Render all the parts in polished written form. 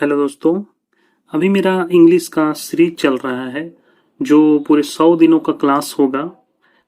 Hello दोस्तों। अभी मेरा इंग्लिश का सीरीज चल रहा है जो पूरे 100 दिनों का क्लास होगा।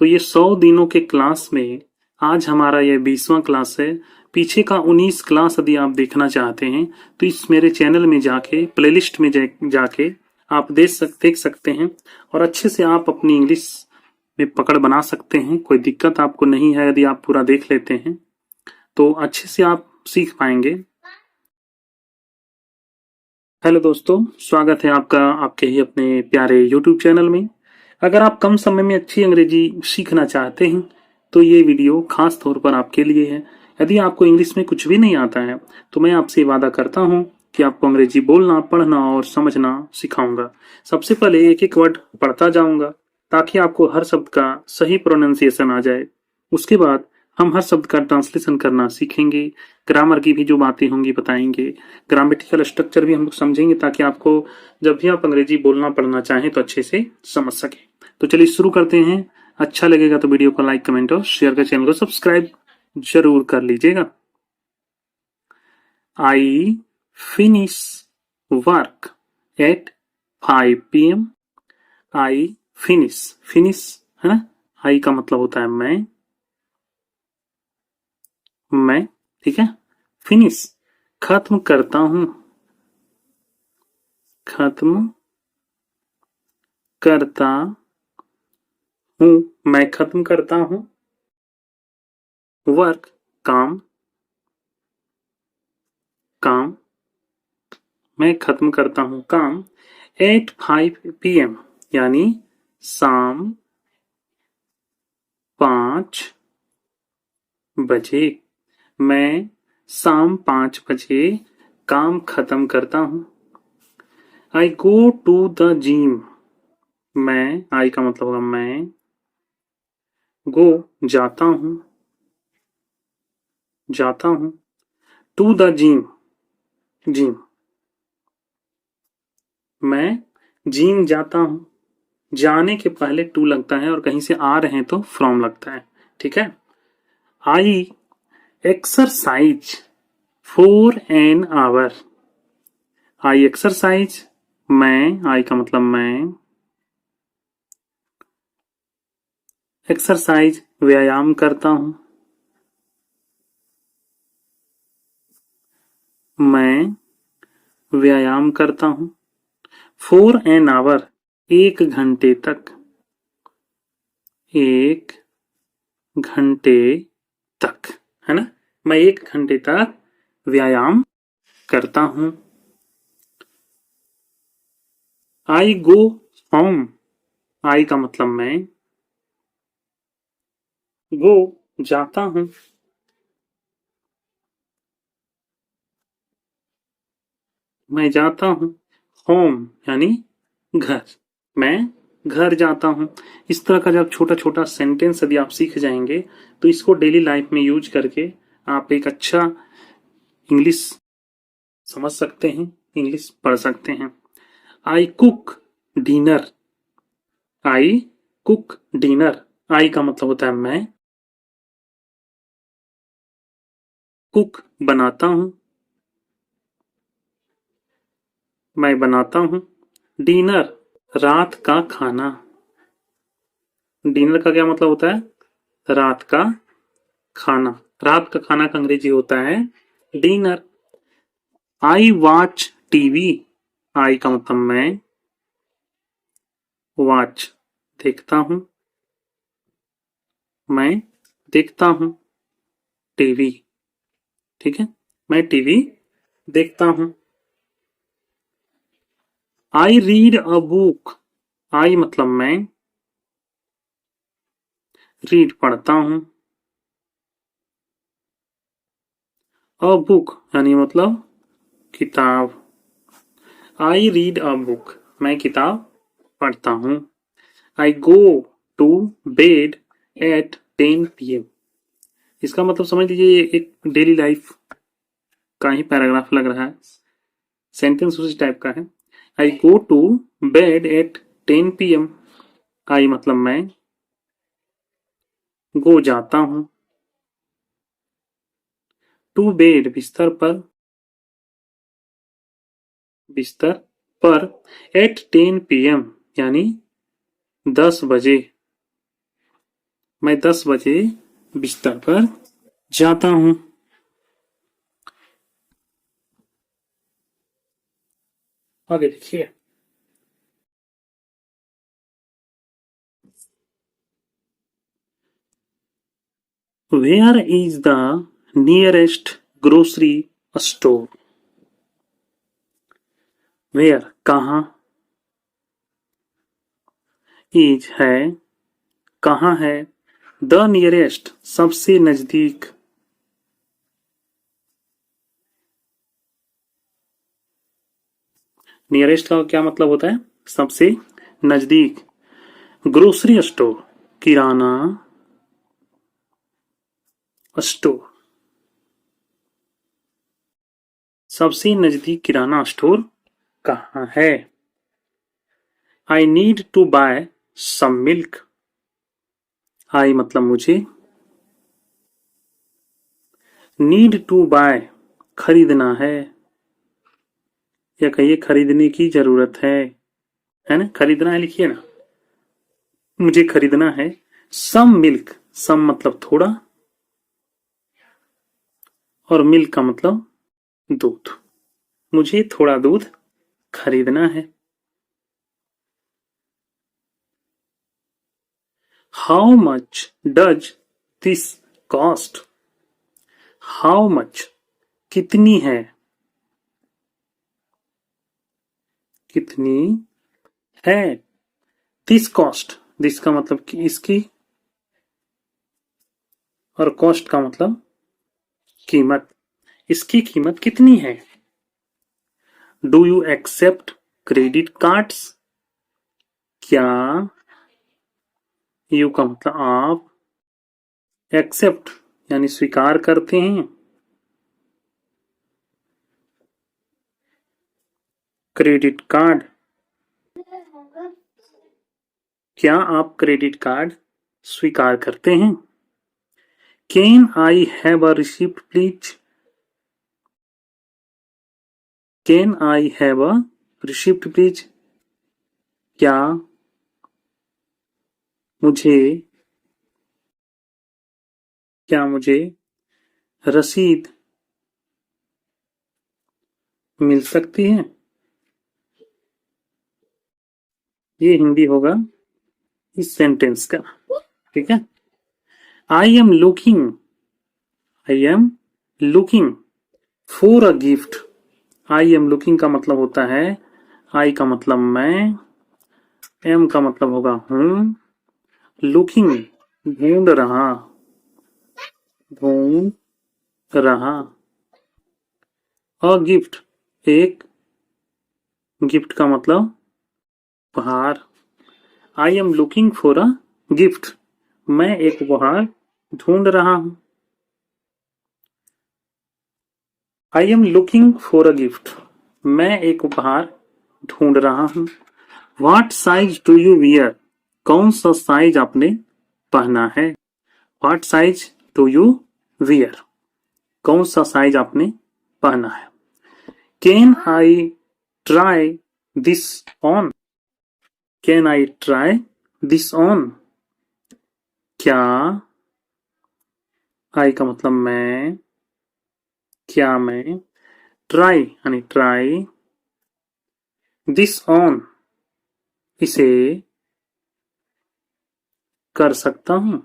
तो ये 100 दिनों के क्लास में आज हमारा ये 20वां क्लास है। पीछे का 19 क्लास यदि आप देखना चाहते हैं तो इस मेरे चैनल में जाके प्लेलिस्ट में जाके आप देख सकते हैं और अच्छे से आप अपनी इंग्लिश में पकड़ बना सकते हैं। कोई दिक्कत आपको नहीं है यदि आप पूरा देख लेते हैं तो अच्छे से आप सीख पाएंगे। हेलो दोस्तों, स्वागत है आपका आपके ही अपने प्यारे YouTube चैनल में। अगर आप कम समय में अच्छी अंग्रेजी सीखना चाहते हैं तो ये वीडियो खास तौर पर आपके लिए है। यदि आपको इंग्लिश में कुछ भी नहीं आता है तो मैं आपसे वादा करता हूँ कि आपको अंग्रेजी बोलना, पढ़ना और समझना सिखाऊंगा। सबसे पहले एक एक वर्ड पढ़ता जाऊंगा ताकि आपको हर शब्द का सही प्रोनाउंसिएशन आ जाए। उसके बाद हम हर शब्द का ट्रांसलेशन करना सीखेंगे। ग्रामर की भी जो बातें होंगी बताएंगे। ग्रामेटिकल स्ट्रक्चर भी हम लोग समझेंगे ताकि आपको जब भी आप अंग्रेजी बोलना पढ़ना चाहें तो अच्छे से समझ सके। तो चलिए शुरू करते हैं। अच्छा लगेगा तो वीडियो को लाइक, कमेंट और शेयर कर, चैनल को सब्सक्राइब जरूर कर लीजिएगा। I finish work at 5 PM। I finish, finish है ना। आई का मतलब होता है मैं, ठीक है। फिनिश खत्म करता हूं, खत्म करता हूं, मैं खत्म करता हूं। वर्क काम, काम मैं खत्म करता हूं काम। एट 5 PM यानी शाम 5 बजे। मैं शाम 5 बजे काम खत्म करता हूं। I go to the gym. आई का मतलब होगा मैं, गो जाता हूं, जाता हूं। टू द जिम, जिम मैं जिम जाता हूं। जाने के पहले टू लगता है और कहीं से आ रहे हैं तो फ्रॉम लगता है, ठीक है। I exercise for an hour. I exercise, I का मतलब मैं, एक्सरसाइज व्यायाम करता हूं। मैं व्यायाम करता हूं। फॉर एन आवर 1 घंटे तक, 1 घंटे तक, है ना। मैं 1 घंटे तक व्यायाम करता हूं। I go home. आई का मतलब मैं, गो जाता हूं। मैं जाता हूं। होम यानी घर, मैं घर जाता हूं। इस तरह का जब छोटा छोटा सेंटेंस यदि आप सीख जाएंगे तो इसको डेली लाइफ में यूज करके आप एक अच्छा इंग्लिश समझ सकते हैं, इंग्लिश पढ़ सकते हैं। I cook dinner. I cook dinner, I का मतलब होता है मैं, कुक बनाता हूं, मैं बनाता हूं। डिनर रात का खाना। डिनर का क्या मतलब होता है? रात का खाना। रात का खाना का अंग्रेजी होता है dinner. I watch TV. I का मतलब मैं, वॉच देखता हूं, मैं देखता हूं टीवी, ठीक है। मैं टीवी देखता हूं। I read a book. आई मतलब मैं, रीड पढ़ता हूं। अ बुक यानी मतलब किताब। आई रीड अ बुक, मैं किताब पढ़ता हूं। I go to bed at 10 PM। इसका मतलब समझ लीजिए एक डेली लाइफ का ही पैराग्राफ लग रहा है। सेंटेंस उसी टाइप का है। I go to bed at 10 PM। I मतलब मैं, गो जाता हूं। टू बेड बिस्तर पर, बिस्तर पर एट 10 PM यानी 10 बजे। मैं 10 बजे बिस्तर पर जाता हूँ। आगे देखिए। Where is the nearest grocery store? Where कहाँ, इज है कहाँ है, द नियरेस्ट सबसे नजदीक, नियरेस्ट का क्या मतलब होता है? सबसे नजदीक। ग्रोसरी स्टोर किराना स्टोर, सबसे नजदीक किराना स्टोर कहाँ है? I need to buy some milk. I मतलब मुझे, नीड टू बाय खरीदना है, या कहिए खरीदने की जरूरत है ना? खरीदना है लिखिए ना, मुझे खरीदना है। सम मिल्क, सम मतलब थोड़ा, और मिल्क का मतलब दूध। मुझे थोड़ा दूध खरीदना है। How much does this cost? How much कितनी है, कितनी है। दिस कॉस्ट, दिस का मतलब कि इसकी, और कॉस्ट का मतलब कीमत। इसकी कीमत कितनी है? Do you accept credit cards? क्या, यू का मतलब आप, एक्सेप्ट यानी स्वीकार करते हैं, क्रेडिट कार्ड, क्या आप क्रेडिट कार्ड स्वीकार करते हैं? Can I have a receipt please? Can I have a receipt please? क्या मुझे, क्या मुझे रसीद मिल सकती है? ये हिंदी होगा इस सेंटेंस का, ठीक है। I am looking, I am looking for a gift. I am looking का मतलब होता है, आई का मतलब मैं, एम का मतलब होगा हूं, लुकिंग ढूंढ रहा, ढूंढ रहा, अ गिफ्ट एक, गिफ्ट का मतलब उपहार। I am looking for a gift, मैं एक उपहार ढूंढ रहा हूं। I am looking for a gift, मैं एक उपहार ढूंढ रहा हूं। What size do you wear? कौन सा साइज आपने पहना है? What size do you wear? कौन सा साइज आपने पहना है? Can I try this on? Can I try this on? क्या, आई का मतलब मैं, क्या मैं, ट्राई यानी ट्राई, दिस ऑन इसे कर सकता हूं?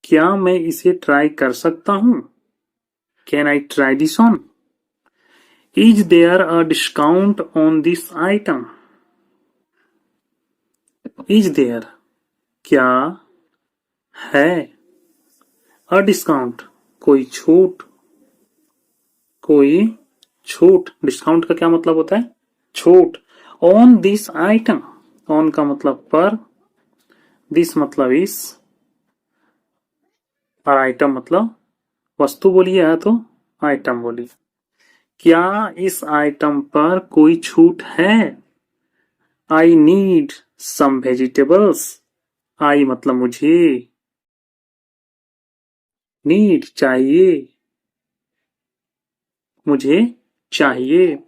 क्या मैं इसे ट्राई कर सकता हूं? Can I try this on? Is there a discount on this item? Is there क्या है, अ डिस्काउंट कोई छूट, कोई छूट। डिस्काउंट का क्या मतलब होता है? छूट। ऑन दिस आइटम, ऑन का मतलब पर, दिस मतलब इस, और आइटम मतलब वस्तु बोलिए है तो आइटम बोलिए। क्या इस आइटम पर कोई छूट है? I need some vegetables. आई मतलब मुझे, नीड चाहिए, मुझे चाहिए।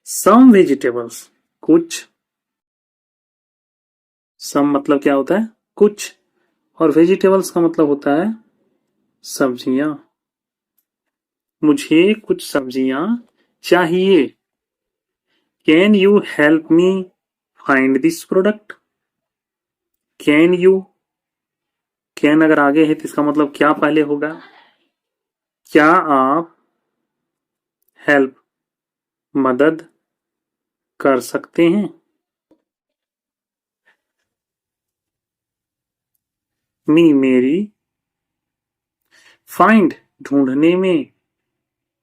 सम वेजिटेबल्स कुछ, सम मतलब क्या होता है? कुछ, और वेजिटेबल्स का मतलब होता है सब्जियां। मुझे कुछ सब्जियां चाहिए। Can you help me find this product? Can you, can अगर आगे है तो इसका मतलब क्या पहले होगा? क्या आप हेल्प मदद कर सकते हैं? मी मेरी, फाइंड ढूंढने में,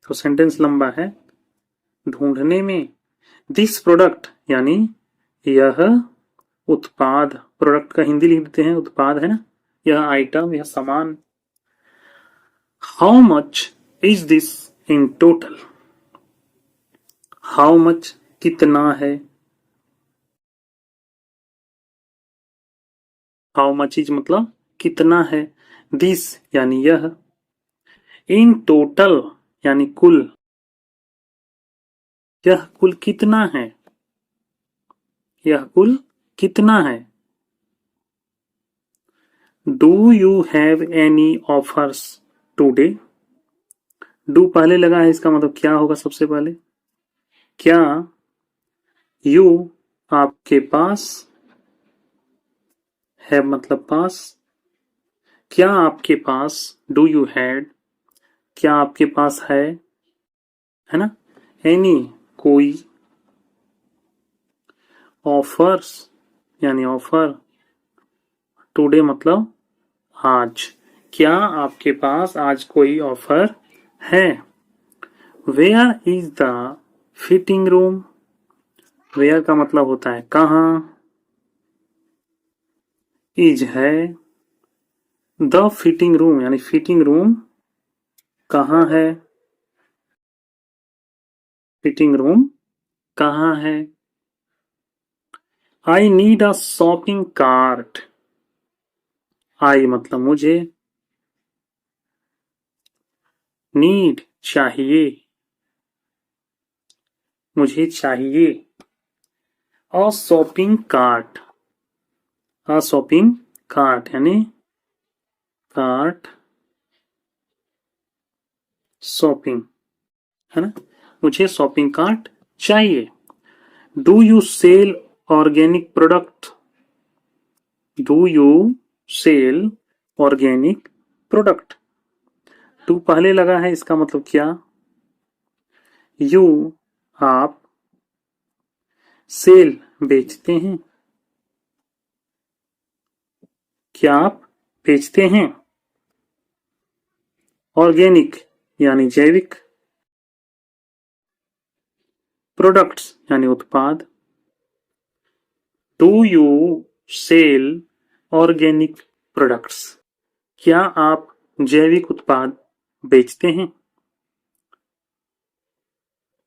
तो सेंटेंस लंबा है, ढूंढने में। दिस प्रोडक्ट यानी यह उत्पाद, प्रोडक्ट का हिंदी लिख देते हैं उत्पाद, है ना, यह आइटम, यह सामान। How much is this in total? How much कितना है? हाउ मच इज मतलब कितना है, दिस यानी यह, इन टोटल यानी कुल, यह कुल कितना है, यह कुल कितना है। Do you have any offers today? Do पहले लगा है, इसका मतलब क्या होगा सबसे पहले? क्या, यू आपके पास, है मतलब पास, क्या आपके पास, डू यू हैड, क्या आपके पास है ना, एनी कोई, ऑफर्स यानी ऑफर, टुडे मतलब आज, क्या आपके पास आज कोई ऑफर है? Where is the fitting room? Where का मतलब होता है कहाँ, इज है, द फिटिंग रूम यानी फिटिंग रूम कहाँ है, फिटिंग रूम कहाँ है। I need a shopping cart. I मतलब मुझे, नीड चाहिए, मुझे चाहिए। A shopping cart, a shopping cart यानी कार्ट, शॉपिंग, है ना, मुझे शॉपिंग कार्ट चाहिए। Do you sell organic product? Do you sell organic product? टू पहले लगा है, इसका मतलब क्या? यू आप, सेल बेचते हैं, क्या आप बेचते हैं? ऑर्गेनिक यानी जैविक, प्रोडक्ट्स यानी उत्पाद। Do you sell organic products? क्या आप जैविक उत्पाद बेचते हैं?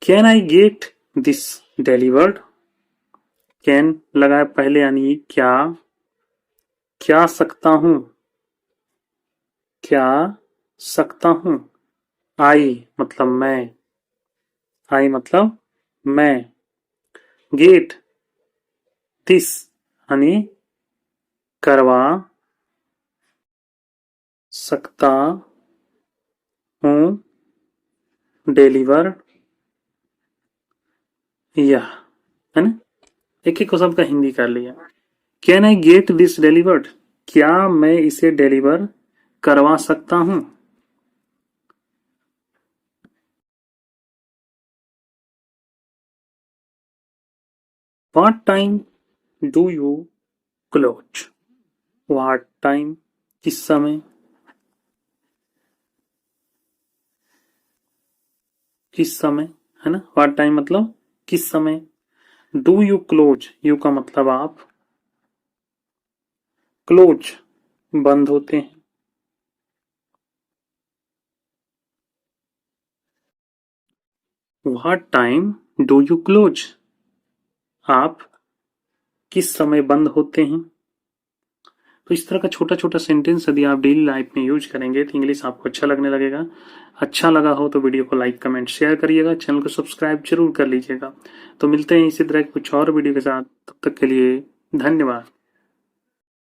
Can I get this delivered? Can लगाए पहले यानी क्या, क्या सकता हूं, क्या सकता हूं। आई मतलब मैं, आई मतलब मैं। गेट दिस यानी करवा सकता हूं, डिलीवर, यह, है ना, एक एक को सबका हिंदी कर लिया। Can I get this delivered? क्या मैं इसे डिलीवर करवा सकता हूं? What time do you close? What time किस समय, किस समय, है ना, व्हाट टाइम मतलब किस समय। डू यू क्लोज, यू का मतलब आप, क्लोज बंद होते हैं। What time do you close? आप किस समय बंद होते हैं? तो इस तरह का छोटा छोटा सेंटेंस यदि आप डेली लाइफ में यूज करेंगे तो इंग्लिश आपको अच्छा लगने लगेगा। अच्छा लगा हो तो वीडियो को लाइक कमेंट शेयर करिएगा, चैनल को सब्सक्राइब जरूर कर लीजिएगा। तो मिलते हैं इसी तरह के कुछ और वीडियो के साथ, तब तक के लिए धन्यवाद।